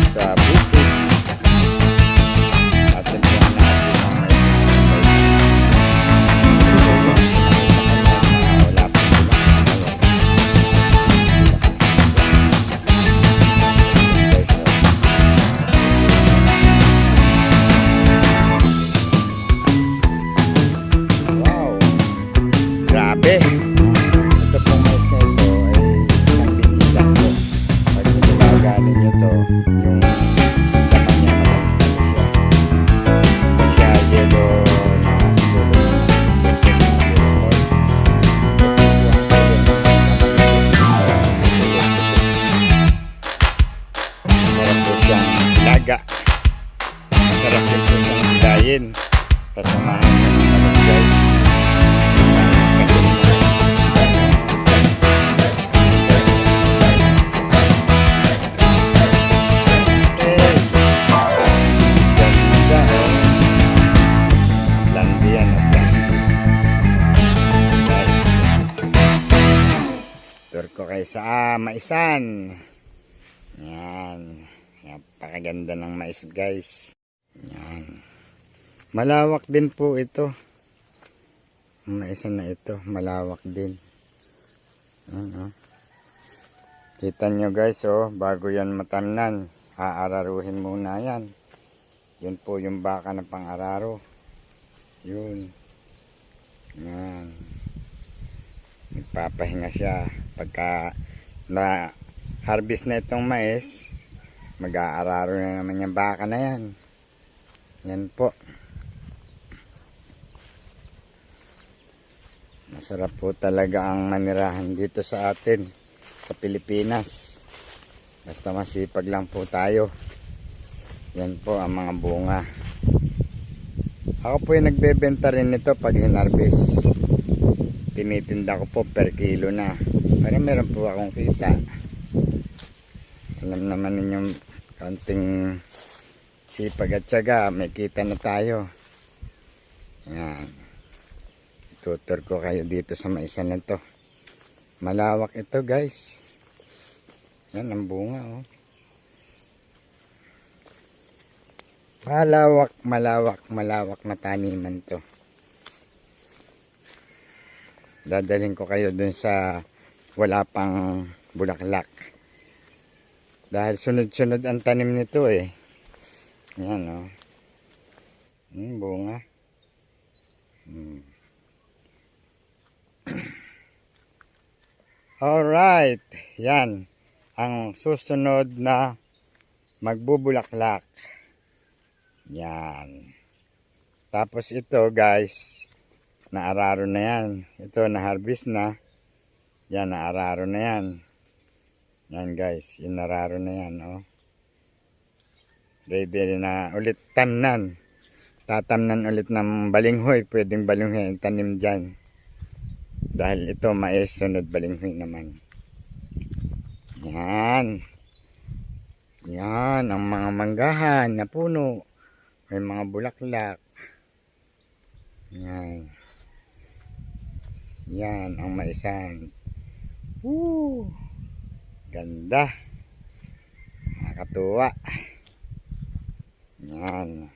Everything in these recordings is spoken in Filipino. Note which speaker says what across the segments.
Speaker 1: sa bukid. Atin po natin ang may wala pa sila. Wow, grabe. Ito pong mais na ito ay isang binilang po. Pag nilaganin nyo to, yung laman niya matamis na siya. Hindi siya yellow na tulog. Masarap po siyang laga. Masarap din po siyang hilayin. Tasamahan nyo ng malunggay. Kasi tour ko kayo sa maisan. Yan. Napakaganda ng mais guys. Yan. Malawak din po ito. Ang maisan na ito. Malawak din. Yan, oh. Kita nyo guys, oh, bago yan matamnan, aararuhin muna yan. Yun po yung baka na pang-araro. Yun. Yan. Nagpapahinga siya. Pagka na harvest na itong mais, mag-aararo na naman yung baka na yan. Yan po. Masarap po talaga ang manirahan dito sa atin, sa Pilipinas. Basta masipag lang po tayo. Yan po ang mga bunga. Ako po yung nagbebenta rin nito pag hinarvest. Tinitinda ko po per kilo na. Para meron po akong kita. Alam naman ninyong kaunting sipag at tiyaga, may kita na tayo. Yan. Tutur ko kayo dito sa maisan na to. Malawak ito guys. Yan ang bunga, oh. Malawak na taniman to. Dadalhin ko kayo dun sa wala pang bulaklak. Dahil sunod-sunod ang tanim nito eh. Yan, oh. Bunga. Alright. Yan. Ang susunod na magbubulaklak. Yan. Tapos ito guys, naararo na yan. Ito na harvest na. Yan, naararo na yan. Yan guys, yung nararo na yan, oh. Ready na ulit tamnan. Tatamnan ulit ng balinghoy. Pwedeng balinghoy ang tanim dyan. Dahil ito mais, sunod balinghoy naman. Yan. Yan ang mga manggahan na puno. May mga bulaklak. Yan. Yan ang maisan. Woo! Ganda. Nakakatuwa. Yan.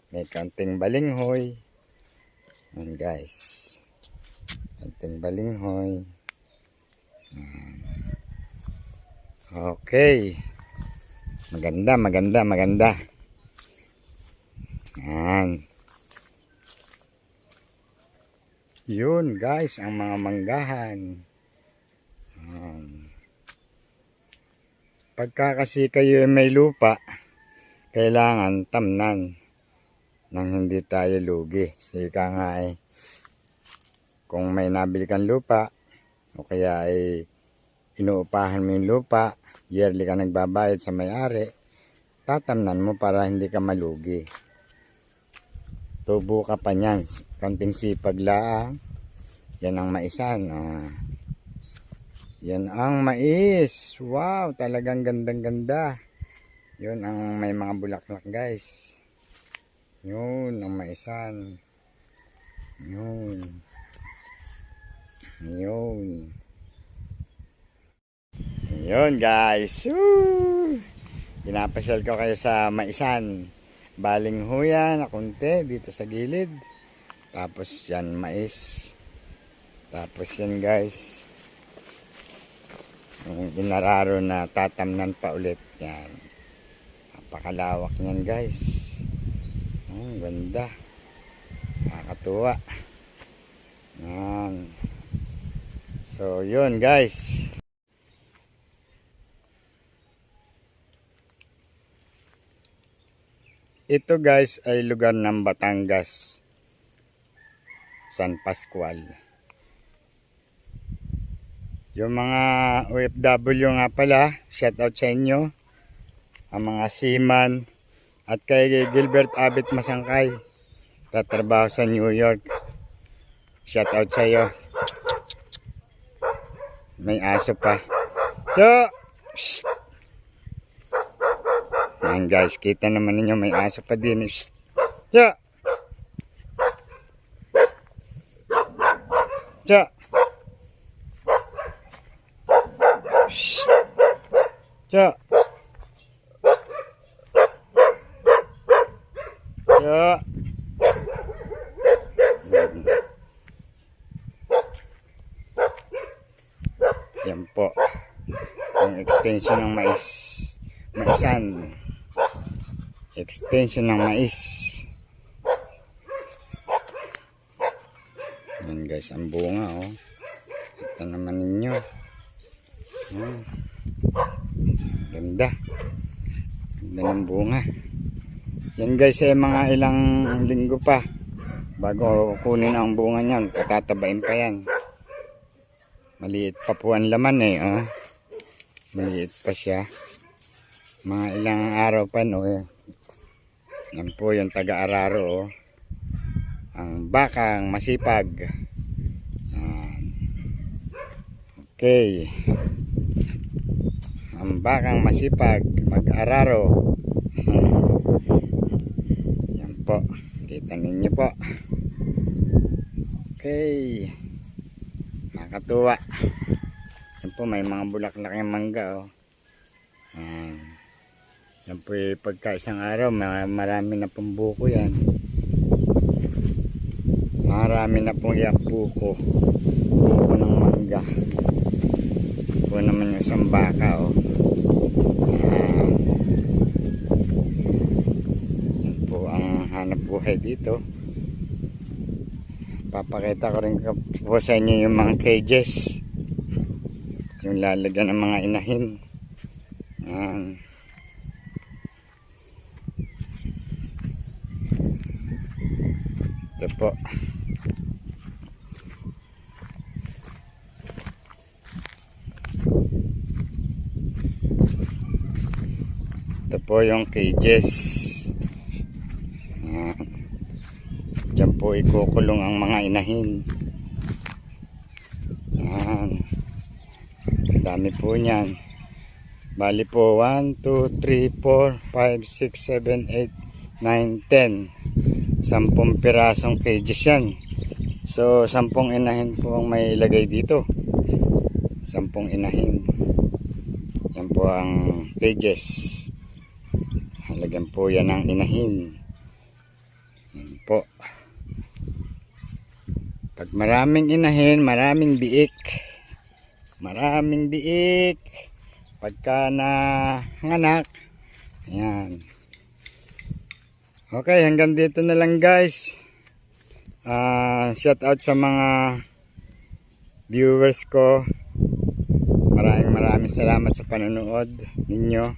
Speaker 1: May kaunting balinghoy. Yan guys. Kaunting balinghoy. Yan. Okay. Maganda. Yan. Yun guys, ang mga manggahan. Yan. Pagka kasi kayo may lupa, kailangan tamnan nang hindi tayo lugi. Sika nga eh, kung may nabili kang lupa, o kaya ay inuupahan mo yung lupa, yearly ka nagbabayad sa may-ari, tatamnan mo para hindi ka malugi. Tubo ka pa niyan, kaunting sipag laang. Yan ang maisan. Yan ang mais. Wow, talagang gandang-ganda. Yun ang may mga bulaklak guys. Yun ang maisan. Yun. Yun guys. Woo! Pinapasal ko kayo sa maisan. Baling huya na kunti dito sa gilid. Tapos yan mais. Tapos yan guys. Yung inararo na tatamnan pa ulit. Yan. Napakalawak niyan guys. Ganda. Nakakatuwa. Yan. So yun guys. Ito guys ay lugar ng Batangas. San Pascual. Yung mga OFW nga pala, shout out sa inyo. Ang mga seaman at kay Gilbert Abit Masangkay. Tatrabaho sa New York. Shout out sa iyo. May aso pa. So, shh. Yan guys, kita naman ninyo may aso pa din. Shh. So, so, shh. So, so, yan po yung extension ng maisan. Extension ng mais. Yan guys, ang bunga oh. Ito naman ninyo. Ganda. Ganda ng bunga. Yan guys ay mga ilang linggo pa bago kunin ang bunga niyan. Patatabain pa yan. Maliit pa po ang laman eh oh. Maliit pa siya. Mga ilang araw pa no eh. Yan po yung taga-araro oh. Ang bakang masipag. Yan. Okay. Ang bakang masipag mag-araro. Yan po. Kita ninyo po. Okay. Nakakatuwa. Yan po may mga bulaklak ng mangga oh. Yan. Yan po pagka isang araw marami na pong buko yan. Marami na pong yan buko. Buko ng mangga. Po naman yung isang baka oh. Yan. Yan po ang hanap buhay dito. Papakita ko rin po sa inyo yung mga cages. Yung lalagyan ng mga inahin. Yan. Ito po. Ito po yung cages. Yan. Diyan po ikukulong ang mga inahin. Yan. Dami po niyan. Bali po 1, 2, 3, 4, 5, 6, 7, 8, 9, 10. 10 pirasong cages yan. So 10 inahin po ang may ilagay dito. 10 inahin. Yan po ang cages. Halagyan po yan ng inahin. Yan po. Pag maraming inahin, maraming biik. Maraming biik. Pagka nanganak, ayan. Okay, hanggang dito na lang guys. Shout out sa mga viewers ko. Maraming salamat sa panonood ninyo.